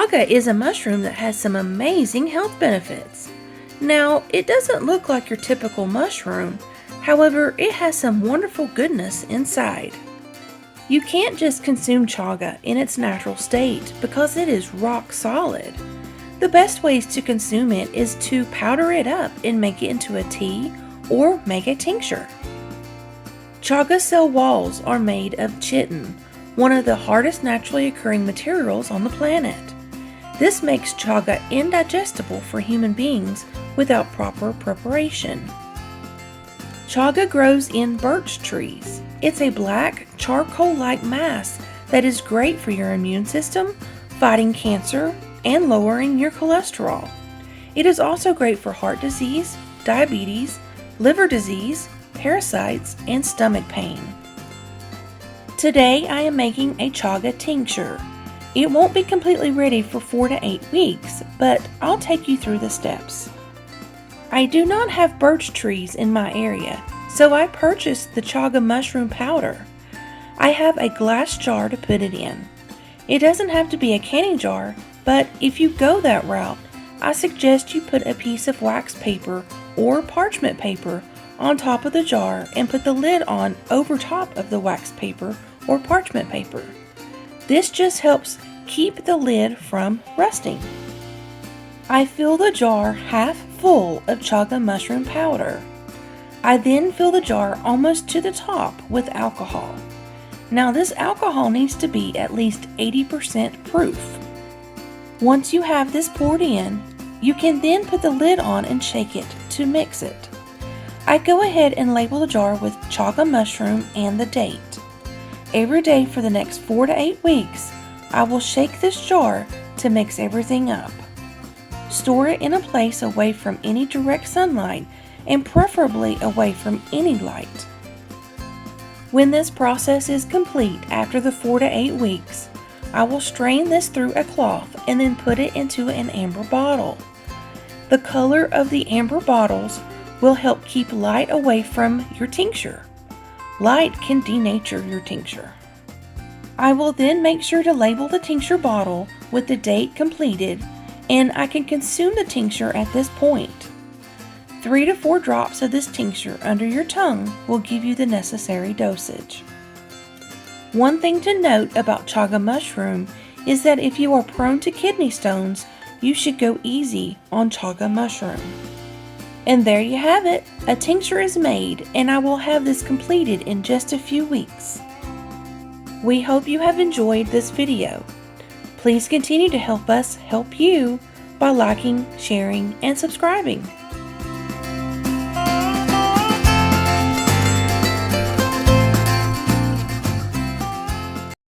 Chaga is a mushroom that has some amazing health benefits. Now, it doesn't look like your typical mushroom, however, it has some wonderful goodness inside. You can't just consume chaga in its natural state because it is rock solid. The best ways to consume it is to powder it up and make it into a tea or make a tincture. Chaga cell walls are made of chitin, one of the hardest naturally occurring materials on the planet. This makes chaga indigestible for human beings without proper preparation. Chaga grows in birch trees. It's a black, charcoal-like mass that is great for your immune system, fighting cancer, and lowering your cholesterol. It is also great for heart disease, diabetes, liver disease, parasites, and stomach pain. Today I am making a chaga tincture. It won't be completely ready for 4 to 8 weeks, but I'll take you through the steps. I do not have birch trees in my area, so I purchased the chaga mushroom powder. I have a glass jar to put it in. It doesn't have to be a canning jar, but if you go that route, I suggest you put a piece of wax paper or parchment paper on top of the jar and put the lid on over top of the wax paper or parchment paper. This just helps keep the lid from rusting. I fill the jar half full of chaga mushroom powder. I then fill the jar almost to the top with alcohol. Now this alcohol needs to be at least 80% proof. Once you have this poured in, you can then put the lid on and shake it to mix it. I go ahead and label the jar with chaga mushroom and the date. Every day for the next 4 to 8 weeks, I will shake this jar to mix everything up. Store it in a place away from any direct sunlight and preferably away from any light. When this process is complete after the 4 to 8 weeks, I will strain this through a cloth and then put it into an amber bottle. The color of the amber bottles will help keep light away from your tincture. Light can denature your tincture. I will then make sure to label the tincture bottle with the date completed, and I can consume the tincture at this point. 3 to 4 drops of this tincture under your tongue will give you the necessary dosage. One thing to note about chaga mushroom is that if you are prone to kidney stones, you should go easy on chaga mushroom. And there you have it, a tincture is made, and I will have this completed in just a few weeks. We hope you have enjoyed this video. Please continue to help us help you by liking, sharing, and subscribing.